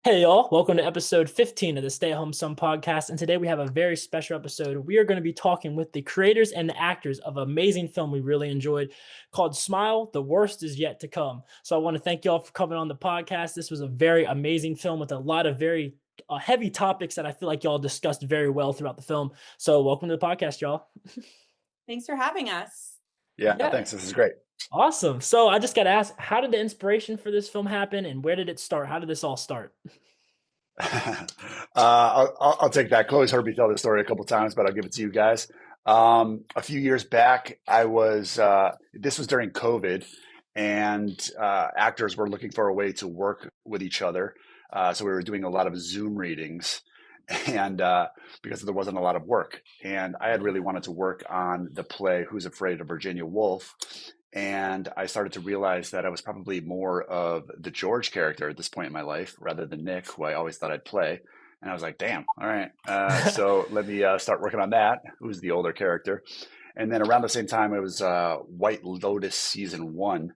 Hey y'all, welcome to episode 15 of the Stay at Home Some podcast. And today we have a very special episode. We are going to be talking with the creators and the actors of an amazing film we really enjoyed called Smile, The Worst Is Yet to Come. So I want to thank y'all for coming on the podcast. This was a very amazing film with a lot of very heavy topics that I feel like y'all discussed very well throughout the film. So welcome to the podcast, y'all. Thanks for having us. Yeah, Yeah, thanks. This is great. awesome. So I just got to ask, how did the inspiration for this film happen and where did it start? How did this all start? I'll take that. Chloe's heard me tell this story a couple times, but I'll give it to you guys. A few years back, this was during COVID, and actors were looking for a way to work with each other. So we were doing a lot of Zoom readings, and because there wasn't a lot of work. And I had really wanted to work on the play Who's Afraid of Virginia Woolf. And I started to realize that I was probably more of the George character at this point in my life rather than Nick, who I always thought I'd play. And I was like, damn, all right. So let me start working on that, who's the older character. And then around the same time, it was White Lotus season one.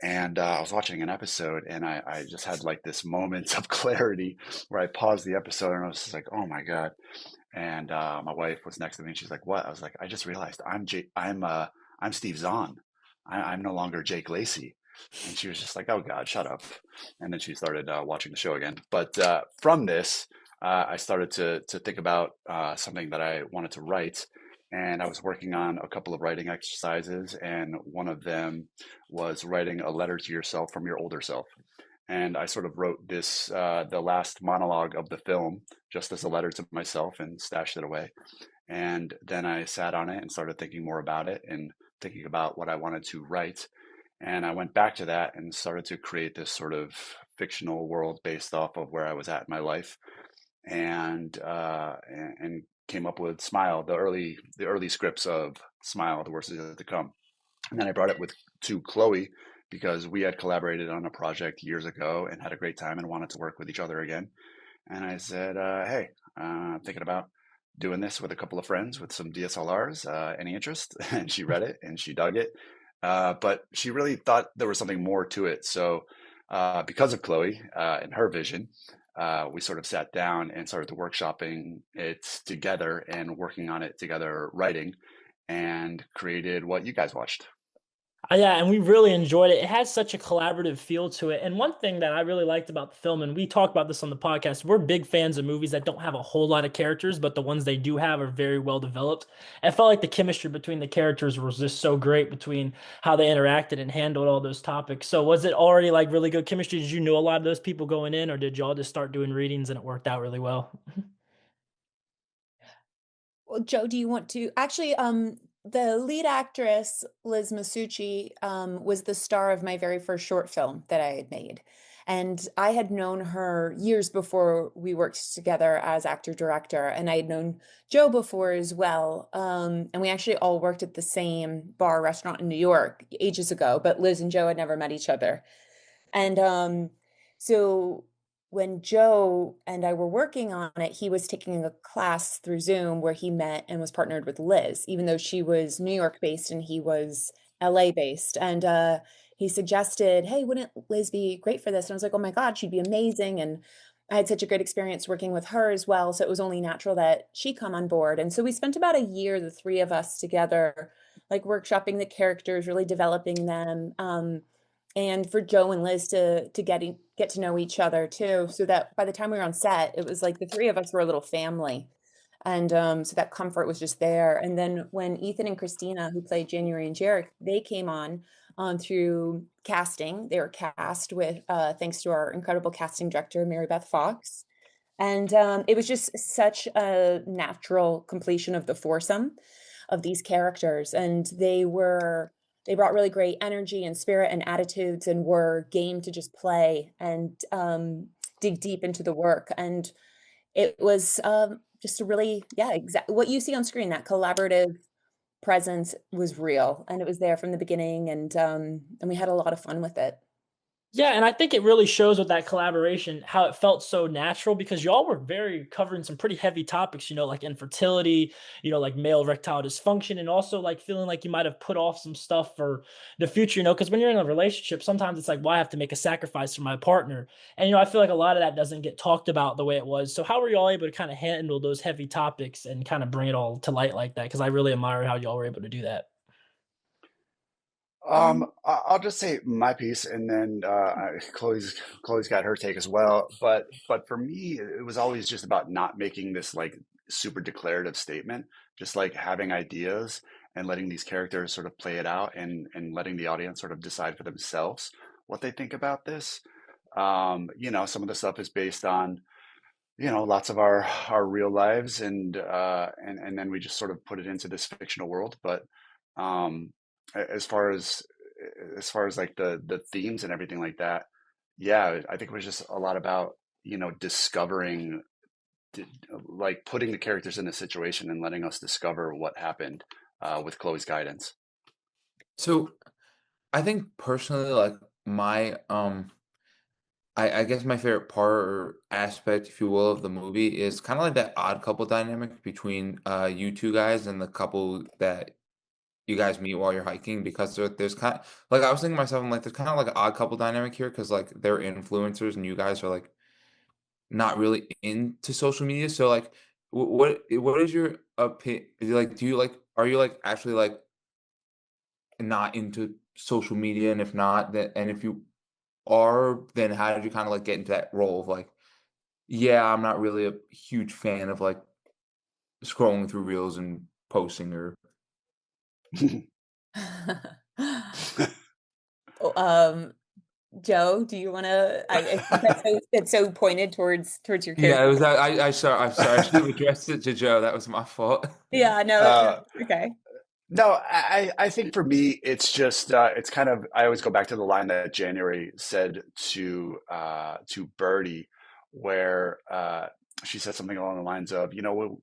And I was watching an episode and I just had like this moment of clarity where I paused the episode and I was just like, oh my God. And my wife was next to me and she's like, what? I was like, I just realized I'm Steve Zahn. I'm no longer Jake Lacey. And she was just like, oh God, shut up. And then she started watching the show again. But from this, I started to think about something that I wanted to write. And I was working on a couple of writing exercises. And one of them was writing a letter to yourself from your older self. And I sort of wrote this, the last monologue of the film, just as a letter to myself and stashed it away. And then I sat on it and started thinking more about it and thinking about what I wanted to write. And I went back to that and started to create this sort of fictional world based off of where I was at in my life, and came up with Smile, the early scripts of Smile, The Worst Is Yet to Come. And then I brought it with to Chloe because we had collaborated on a project years ago and had a great time and wanted to work with each other again. And I said, "Hey, I'm thinking about doing this with a couple of friends with some DSLRs. Any interest?" And she read it and she dug it, but she really thought there was something more to it. So, because of Chloe and her vision, we sort of sat down and started to workshopping it together and working on it together, writing, and created what you guys watched. Yeah, and we really enjoyed it. It has such a collaborative feel to it. And one thing that I really liked about the film, and we talk about this on the podcast, we're big fans of movies that don't have a whole lot of characters, but the ones they do have are very well developed. I felt like the chemistry between the characters was just so great between how they interacted and handled all those topics. So was it already like really good chemistry? Did you know a lot of those people going in, or did y'all just start doing readings and it worked out really well? Well, Joe, do you want to actually the lead actress, Liz Masucci, was the star of my very first short film that I had made. And I had known her years before we worked together as actor director, and I had known Joe before as well. And we actually all worked at the same bar restaurant in New York ages ago, but Liz and Joe had never met each other. And so when Joe and I were working on it, he was taking a class through Zoom where he met and was partnered with Liz, even though she was New York based and he was LA based. And he suggested, hey, wouldn't Liz be great for this? And I was like, oh my God, she'd be amazing. And I had such a great experience working with her as well. So it was only natural that she come on board. And so we spent about a year, the three of us together, like workshopping the characters, really developing them. And for Joe and Liz to get to know each other too, so that by the time we were on set, it was like the three of us were a little family, and so that comfort was just there. And then when Ethan and Christina, who played January and Jarek, they came on through casting, they were cast with thanks to our incredible casting director Mary Beth Fox, and it was just such a natural completion of the foursome of these characters, and they brought really great energy and spirit and attitudes and were game to just play and dig deep into the work. And it was just a really, yeah, exactly what you see on screen. That collaborative presence was real, and it was there from the beginning. And we had a lot of fun with it. Yeah, and I think it really shows with that collaboration how it felt so natural because y'all were very covering some pretty heavy topics, like infertility, like male erectile dysfunction, and also like feeling like you might have put off some stuff for the future, because when you're in a relationship, sometimes it's like, well, I have to make a sacrifice for my partner. And, I feel like a lot of that doesn't get talked about the way it was. So, how were y'all able to kind of handle those heavy topics and kind of bring it all to light like that? Because I really admire how y'all were able to do that. Um, I'll just say my piece, and then Chloe's got her take as well. But for me, it was always just about not making this like super declarative statement, just like having ideas and letting these characters sort of play it out, and letting the audience sort of decide for themselves what they think about this. Some of the stuff is based on lots of our real lives, and then we just sort of put it into this fictional world. But um as far as like the themes and everything like that, yeah, I think it was just a lot about discovering, like putting the characters in a situation and letting us discover what happened with Chloe's guidance. So I think personally, like my I guess my favorite part or aspect, if you will, of the movie is kind of like that odd couple dynamic between you two guys and the couple that you guys meet while you're hiking, because there's kind of like, I was thinking to myself, I'm like, there's kind of like an odd couple dynamic here because like they're influencers and you guys are like not really into social media. So like, what is your opinion? Like, do you like, are you like actually like not into social media? And if not, then, and if you are, then how did you kind of like get into that role of like, yeah, I'm not really a huge fan of like scrolling through reels and posting or Oh, Joe, do you want to? I think that's so pointed towards your yeah, character. it was that I'm sorry, I should have addressed it to Joe. That was my fault. Yeah, no, uh okay. No, I think for me, it's just it's kind of, I always go back to the line that January said to Birdie, where she said something along the lines of,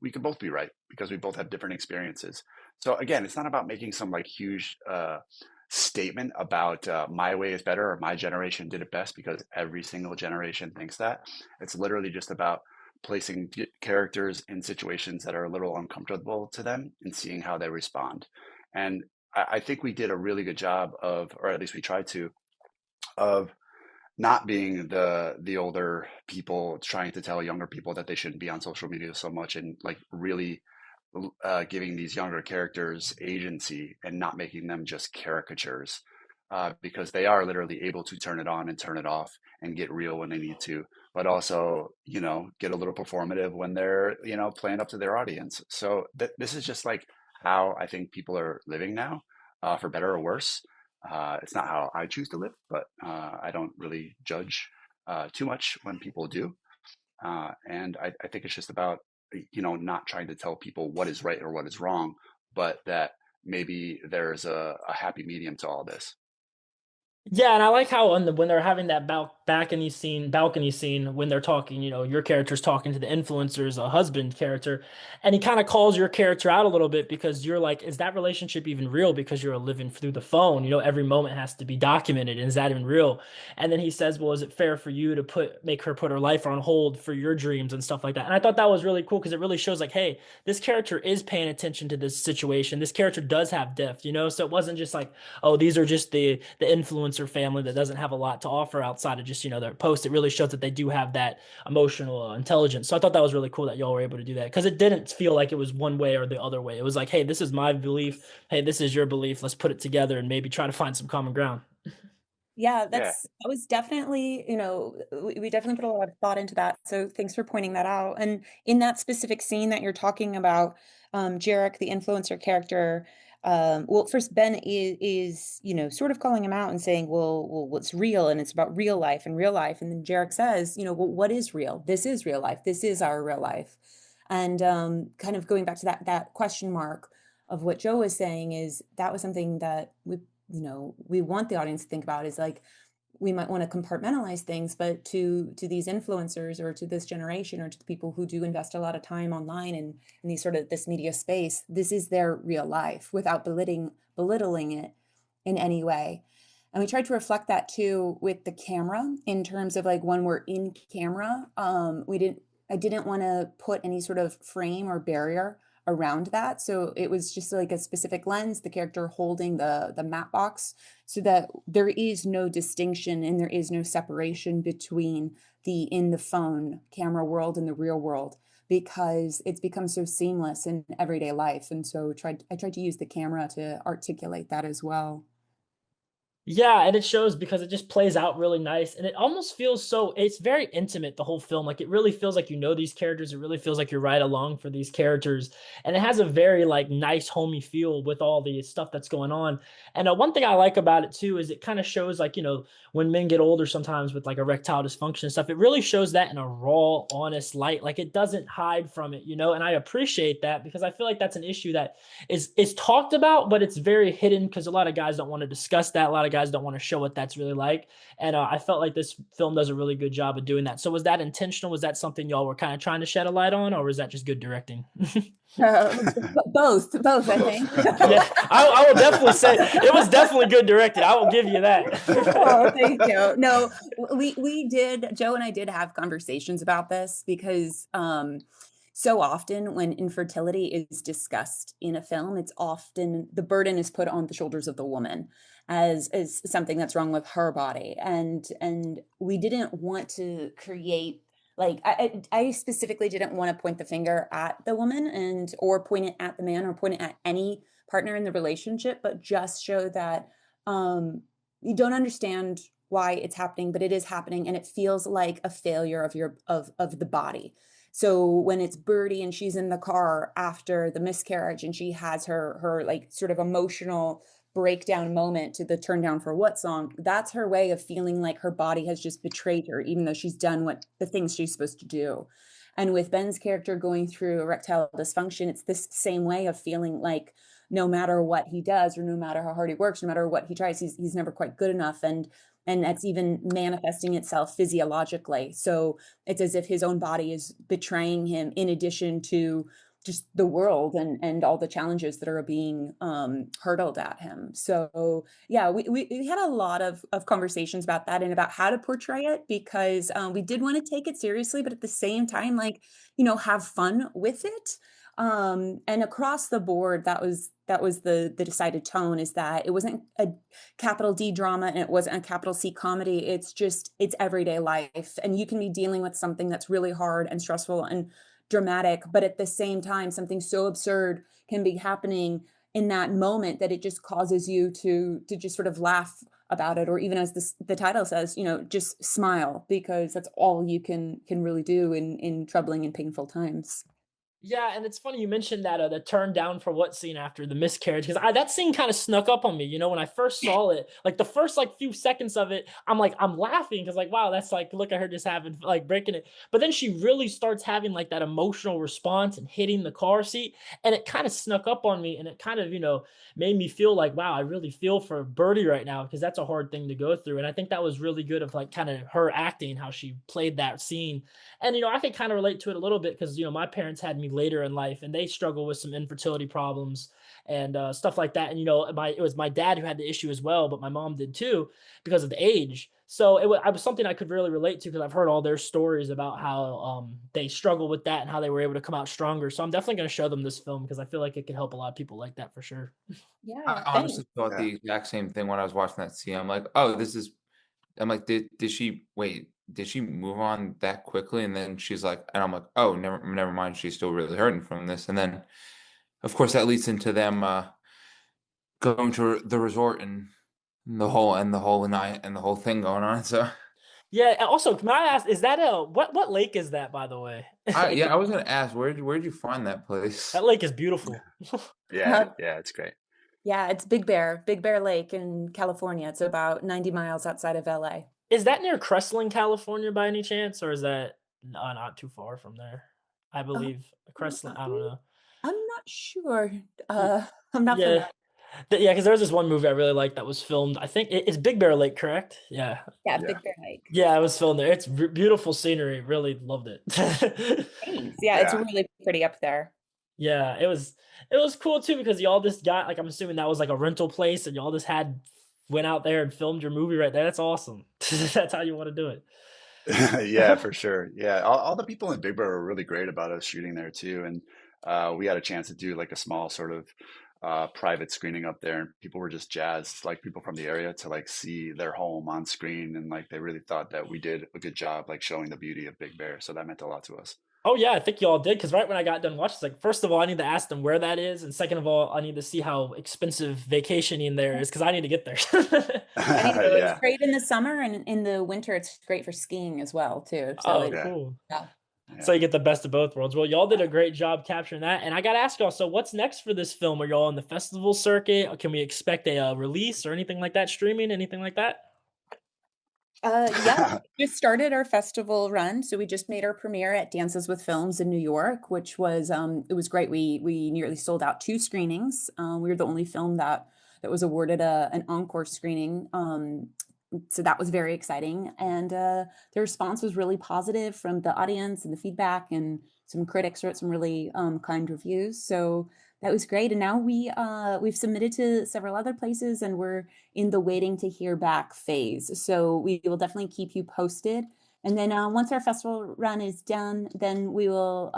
we can both be right because we both have different experiences. So again, it's not about making some like huge statement about my way is better or my generation did it best, because every single generation thinks that. It's literally just about placing characters in situations that are a little uncomfortable to them and seeing how they respond. And I think we did a really good job of, or at least we tried to, of not being the older people trying to tell younger people that they shouldn't be on social media so much, and like really giving these younger characters agency and not making them just caricatures, because they are literally able to turn it on and turn it off and get real when they need to, but also, get a little performative when they're, playing up to their audience. So this is just like how I think people are living now, for better or worse. It's not how I choose to live, but I don't really judge too much when people do. And I think it's just about, not trying to tell people what is right or what is wrong, but that maybe there's a happy medium to all this. Yeah, and I like how when they're having that balcony scene when they're talking, your character's talking to the influencer's a husband character, and he kind of calls your character out a little bit because you're like, is that relationship even real? Because you're living through the phone, every moment has to be documented, and is that even real? And then he says, well, is it fair for you to make her put her life on hold for your dreams and stuff like that? And I thought that was really cool because it really shows like, hey, this character is paying attention to this situation. This character does have depth, so it wasn't just like, oh, these are just the influencer family that doesn't have a lot to offer outside of just their posts. It really shows that they do have that emotional intelligence. So I thought that was really cool that y'all were able to do that because it didn't feel like it was one way or the other way. It was like, hey, this is my belief. Hey, this is your belief. Let's put it together and maybe try to find some common ground. Yeah, Yeah. that was definitely, we definitely put a lot of thought into that. So thanks for pointing that out. And in that specific scene that you're talking about, Jarek, the influencer character, well, first Ben is, sort of calling him out and saying, well, what's real? And it's about real life and real life. And then Jarek says, well, what is real? This is real life. This is our real life. And kind of going back to that question mark of what Joe was saying is that was something that we want the audience to think about is like we might want to compartmentalize things, but to these influencers or to this generation or to the people who do invest a lot of time online and in these sort of this media space, this is their real life without belittling it in any way. And we tried to reflect that too with the camera in terms of like when we're in camera. I didn't want to put any sort of frame or barrier around that. So it was just like a specific lens, the character holding the map box, so that there is no distinction and there is no separation between the in the phone camera world and the real world, because it's become so seamless in everyday life. And so I tried to use the camera to articulate that as well. Yeah, and it shows because it just plays out really nice, and it almost feels so it's very intimate, the whole film. Like, it really feels like you know these characters. It really feels like you're right along for these characters, and it has a very, like, nice homey feel with all the stuff that's going on. And one thing I like about it too is it kind of shows, like, when men get older sometimes with like erectile dysfunction and stuff. It really shows that in a raw, honest light. Like, it doesn't hide from it. And I appreciate that because I feel like that's an issue that is talked about, but it's very hidden because a lot of guys don't want to discuss that. A lot of guys don't want to show what that's really like. And I felt like this film does a really good job of doing that. So was that intentional? Was that something y'all were kind of trying to shed a light on, or was that just good directing? Both, I think. Yeah, I will definitely say it was definitely good directed. I will give you that. Oh, thank you. No, we did, Joe and I did have conversations about this because so often when infertility is discussed in a film, it's often the burden is put on the shoulders of the woman as something that's wrong with her body. And we didn't want to create, like, I specifically didn't want to point the finger at the woman and or point it at the man or point it at any partner in the relationship, but just show that you don't understand why it's happening, but it is happening, and it feels like a failure of the body. So when it's Birdie and she's in the car after the miscarriage and she has her like sort of emotional breakdown moment to the Turn Down for What song, that's her way of feeling like her body has just betrayed her, even though she's done what the things she's supposed to do. And with Ben's character going through erectile dysfunction, it's this same way of feeling like no matter what he does or no matter how hard he works, no matter what he tries, he's never quite good enough. And that's even manifesting itself physiologically. So it's as if his own body is betraying him, in addition to just the world and all the challenges that are being hurtled at him. So yeah, we had a lot of conversations about that and about how to portray it, because we did want to take it seriously, but at the same time, like, have fun with it. And across the board, that was the decided tone, is that it wasn't a capital D drama and it wasn't a capital C comedy. It's everyday life, and you can be dealing with something that's really hard and stressful and dramatic, but at the same time, something so absurd can be happening in that moment that it just causes you to just sort of laugh about it, or even as the title says, just smile, because that's all you can really do in troubling and painful times. Yeah, and it's funny you mentioned that the turn down for what scene after the miscarriage, because that scene kind of snuck up on me. When I first saw it, like the first like few seconds of it, I'm laughing because, like, wow, that's like, look at her just having, like, breaking it. But then she really starts having like that emotional response and hitting the car seat, and it kind of snuck up on me, and it kind of made me feel like, wow, I really feel for Birdie right now, because that's a hard thing to go through. And I think that was really good of like kind of her acting, how she played that scene. And I can kind of relate to it a little bit because my parents had me later in life, and they struggle with some infertility problems and stuff like that. And it was my dad who had the issue as well, but my mom did too because of the age. So I was something I could really relate to because I've heard all their stories about how they struggle with that and how they were able to come out stronger. So I'm definitely going to show them this film because I feel like it could help a lot of people like that for sure. I Yeah, thanks. honestly thought Yeah. the exact same thing when I was watching that scene. I'm like, oh, I'm like, did she wait? Did she move on that quickly? And then she's like, and I'm like, oh, never mind. She's still really hurting from this. And then, of course, that leads into them going to the resort and the whole night and the whole thing going on. So, Yeah. And also, can I ask, is that what lake is that, by the way? yeah, I was gonna ask, where'd you find that place? That lake is beautiful. Yeah, yeah, it's great. Yeah, it's Big Bear Lake in California. It's about 90 miles outside of LA. Is that near Crestline, California, by any chance, or is that not too far from there? I Uh, believe Crestline. I don't know. I'm not sure. Y- I'm not familiar. Yeah, yeah, because there's this one movie I really liked that was filmed. I think it's Big Bear Lake, correct? Yeah, Yeah, Yeah, Big Bear Lake. yeah, I was filmed there. It's beautiful scenery. Really loved it. Thanks. Yeah, it's yeah. really pretty up there. Yeah, it was cool too because y'all just got, like, I'm assuming that was like a rental place and y'all just had went out there and filmed your movie right there. That's awesome. That's how you want to do it. Yeah, for sure. Yeah, all the people in Big Bear were really great about us shooting there too, and we had a chance to do like a small sort of private screening up there, and people were just jazzed, like people from the area, to like see their home on screen, and like they really thought that we did a good job, like showing the beauty of Big Bear. So that meant a lot to us. Oh yeah, I think y'all did because right when I got done watching, it's like first of all, I need to ask them where that is, and second of all, I need to see how expensive vacationing there is because I need to get there. I need to go. It's Yeah, great in the summer, and in the winter, it's great for skiing as well, too. So Oh, it, yeah, cool. yeah. So yeah. you get the best of both worlds. Well, y'all did a great job capturing that, and I gotta ask y'all. So what's next for this film? Are y'all on the festival circuit? Can we expect a release or anything like that? Streaming, anything like that? Yeah, we just started our festival run. So we just made our premiere at Dances with Films in New York, which was it was great. We nearly sold out 2 screenings. We were the only film that was awarded an encore screening. So that was very exciting, and the response was really positive from the audience and the feedback, and some critics wrote some really kind reviews. So that was great. And now we've submitted to several other places, and we're in the waiting to hear back phase. So we will definitely keep you posted. And then once our festival run is done, then we will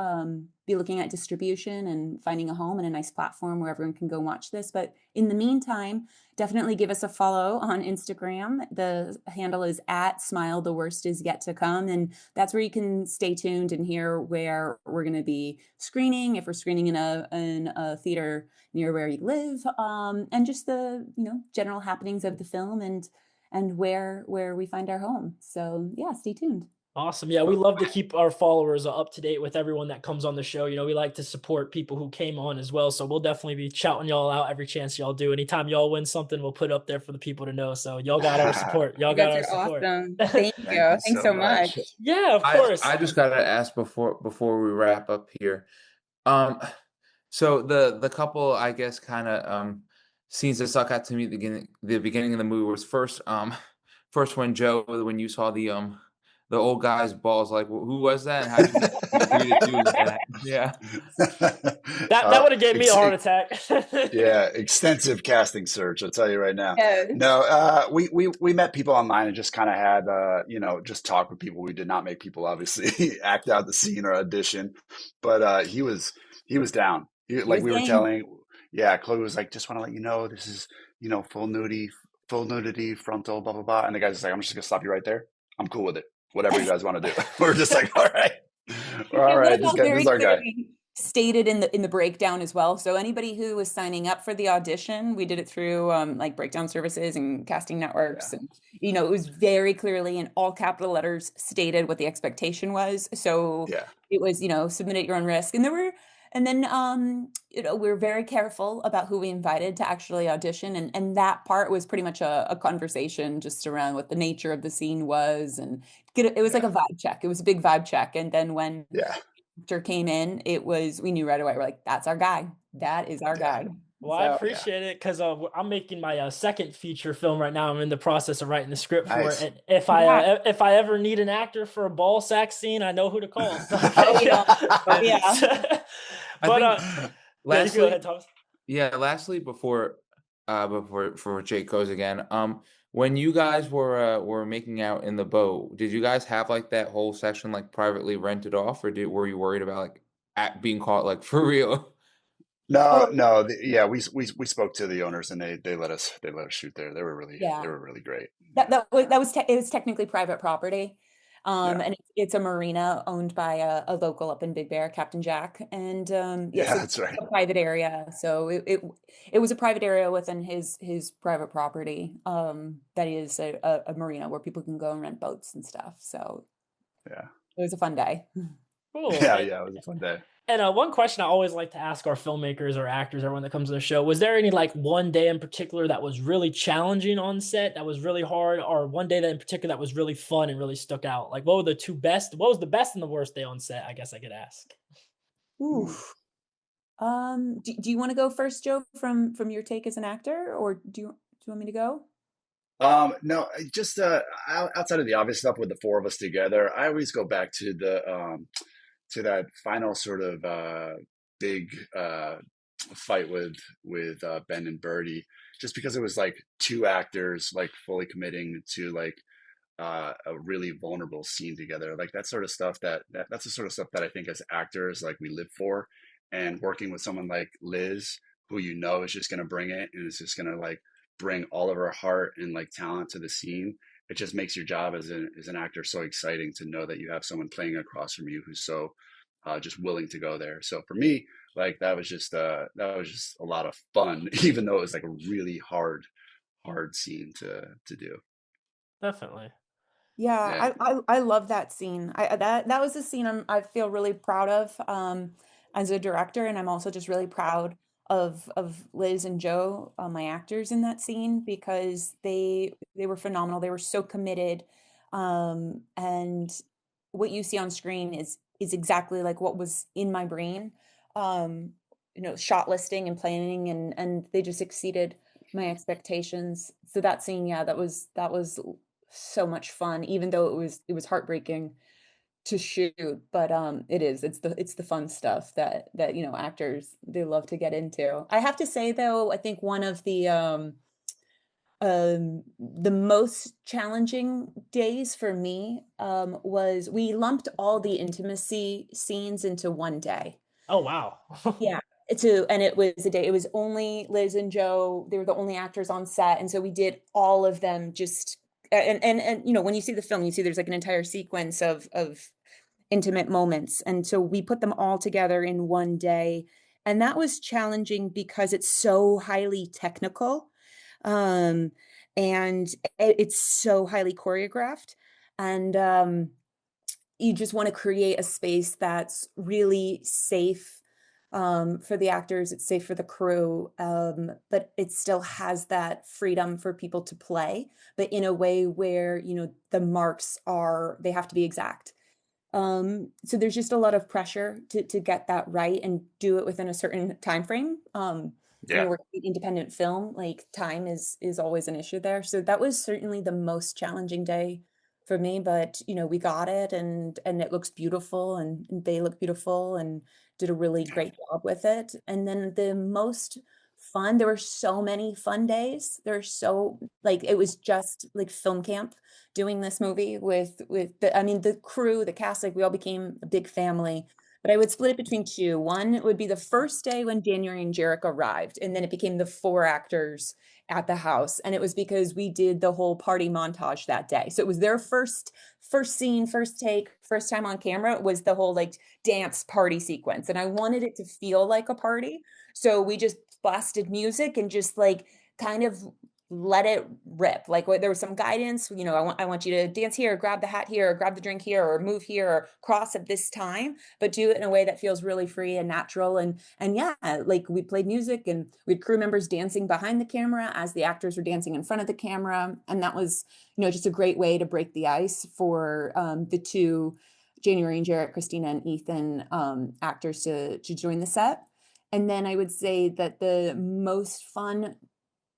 be looking at distribution and finding a home and a nice platform where everyone can go watch this. But in the meantime, definitely give us a follow on Instagram. The handle is at Smile the Worst Is Yet to Come. And that's where you can stay tuned and hear where we're going to be screening, if we're screening in a theater near where you live, and just the general happenings of the film, and where we find our home. So yeah, stay tuned. Awesome. Yeah, we love to keep our followers up to date with everyone that comes on the show. We like to support people who came on as well. So we'll definitely be shouting y'all out every chance y'all do. Anytime y'all win something, we'll put it up there for the people to know. So y'all got our support. Y'all You got guys our are support. awesome. Thank Thank you. you Thanks so so much. much. Yeah, of I course. I just gotta ask before we wrap up here. Um, so the couple, I guess, kind of scenes that stuck out to me at the beginning of the movie was first when when you saw the old guy's balls, like who was that and how did you agree to do that? Yeah. That uh, would have gave me a ex- heart attack. Yeah, extensive casting search, I'll tell you right now. Yes. No, we met people online and just kind of had just talk with people. We did not make people obviously act out the scene or audition, but he was down. He Like was we were game. telling, yeah, Chloe was like, just want to let you know this is full nudity, frontal, blah blah blah. And the guy's just like, I'm just gonna stop you right there. I'm cool with it. Whatever you guys want to do. We're just like, all It was right, all this is very our guy. clearly stated in the breakdown as well. So anybody who was signing up for the audition, we did it through like breakdown services and casting Yeah, networks, and it was very clearly in all capital letters stated what the expectation was. So yeah, it was, submit at your own risk. And then we were very careful about who we invited to actually audition, and that part was pretty much a conversation just around what the nature of the scene was, and it was like yeah, a vibe check. It was a big vibe check. And then when yeah, actor came in, we knew right away. We're like, that's our guy. That is our yeah, guy. Well, I So yeah. appreciate it because I'm making my second feature film right now. I'm in the process of writing the script for it, Nice. and if I congrats. if I ever need an actor for a ball sack scene, I know who to call. So, Oh yeah. Oh yeah. I but think yeah, you can go lastly, ahead, Thomas. yeah, lastly before Jake goes again, when you guys were making out in the boat, did you guys have like that whole section like privately rented off, or were you worried about like being caught like for real? No, Oh no, yeah, we spoke to the owners and they let us shoot there. They yeah. were really great. That Yeah, that was it was technically private property. yeah, And it's a marina owned by a local up in Big Bear, Captain Jack. And yes, yeah, it's that's right. a private area. So it was a private area within his private property. That is a marina where people can go and rent boats and stuff. So Yeah, it was a fun day. Cool. yeah, yeah. It was a fun day. And one question I always like to ask our filmmakers or actors, everyone that comes on the show, was there any like one day in particular that was really challenging on set, that was really hard, or one day that in particular that was really fun and really stuck out? Like, what were the two best? What was the best and the worst day on set? I guess I could ask. Ooh. Oof. Do you want to go first, Joe, from your take as an actor, or do you want me to go? No, just outside of the obvious stuff with the four of us together, I always go back to the to that final sort of big fight with Ben and Birdie, just because it was like two actors like fully committing to like a really vulnerable scene together. Like that sort of stuff that's the sort of stuff that I think as actors like we live for. And working with someone like Liz, who you know is just gonna bring it and is just gonna like bring all of her heart and like talent to the scene. It just makes your job as an actor so exciting to know that you have someone playing across from you who's so just willing to go there. So for me, like that was just a lot of fun, even though it was like a really hard scene to do. Definitely. Yeah, Yeah. I love that scene. That was a scene I feel really proud of as a director, and I'm also just really proud of Liz and Joe, my actors in that scene, because they were phenomenal. They were so committed, and what you see on screen is exactly like what was in my brain. Um, shot listing and planning, and they just exceeded my expectations. So that scene, yeah, that was so much fun, even though it was heartbreaking to shoot. But it's the fun stuff that actors they love to get into. I have to say though, I think one of the most challenging days for me was we lumped all the intimacy scenes into one day. Oh wow. Yeah. And it was a day, it was only Liz and Joe. They were the only actors on set. And so we did all of them just and when you see the film, you see there's like an entire sequence of intimate moments. And so we put them all together in one day. And that was challenging because it's so highly technical. Um, and it's so highly choreographed. And you just want to create a space that's really safe for the actors, it's safe for the crew, but it still has that freedom for people to play, but in a way where, the marks they have to be exact. So there's just a lot of pressure to get that right and do it within a certain time frame. Yeah. We're independent film, like time is always an issue there. So that was certainly the most challenging day for me, but we got it, and it looks beautiful, and they look beautiful and did a really great job with it. And then the most fun, there were so many fun days. There's so like it was just like film camp doing this movie with the crew, the cast, like we all became a big family. But I would split it between two. One would be the first day when January and Jarek arrived, and then it became the four actors at the house. And it was because we did the whole party montage that day. So it was their first scene, first take, first time on camera was the whole like dance party sequence. And I wanted it to feel like a party. So we just blasted music and just like kind of let it rip. Like there was some guidance, I want you to dance here, grab the hat here, or grab the drink here, or move here, or cross at this time, but do it in a way that feels really free and natural. And yeah, like we played music and we had crew members dancing behind the camera as the actors were dancing in front of the camera. And that was, just a great way to break the ice for the two January and Jarrett, Christina and Ethan actors to join the set. And then I would say that the most fun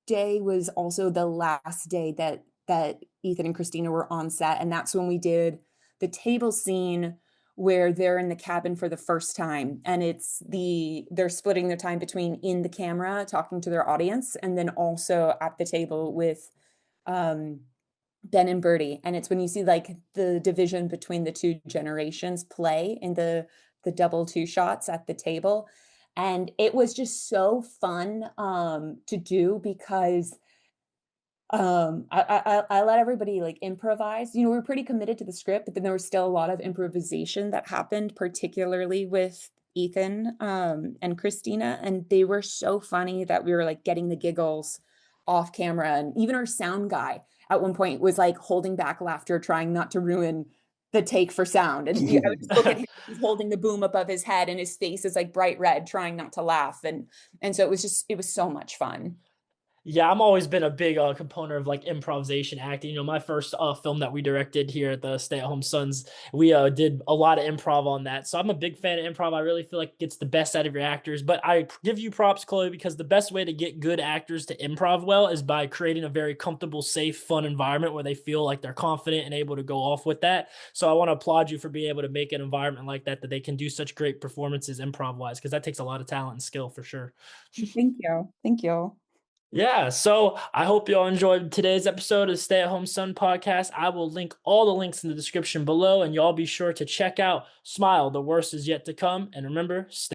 day was also the last day that Ethan and Christina were on set, and that's when we did the table scene where they're in the cabin for the first time, and they're splitting their time between in the camera talking to their audience and then also at the table with um Ben and Birdie. And it's when you see like the division between the two generations play in the double two shots at the table. And it was just so fun to do because I let everybody like improvise. We were pretty committed to the script, but then there was still a lot of improvisation that happened, particularly with Ethan and Christina, and they were so funny that we were like getting the giggles off camera. And even our sound guy at one point was like holding back laughter, trying not to ruin the take for sound. And I would just look at him, he's holding the boom above his head, and his face is like bright red, trying not to laugh. And so it was so much fun. Yeah, I'm always been a big component of like improvisation acting. You know, my first film that we directed here at the Stay at Home Sons, we did a lot of improv on that. So I'm a big fan of improv. I really feel like it gets the best out of your actors. But I give you props, Chloe, because the best way to get good actors to improv well is by creating a very comfortable, safe, fun environment where they feel like they're confident and able to go off with that. So I want to applaud you for being able to make an environment like that that they can do such great performances improv wise, because that takes a lot of talent and skill for sure. Thank you. Thank you. Yeah, so I hope you all enjoyed today's episode of Stay at Home Son podcast. I will link all the links in the description below, and y'all be sure to check out Smile, the worst is yet to come. And remember, stay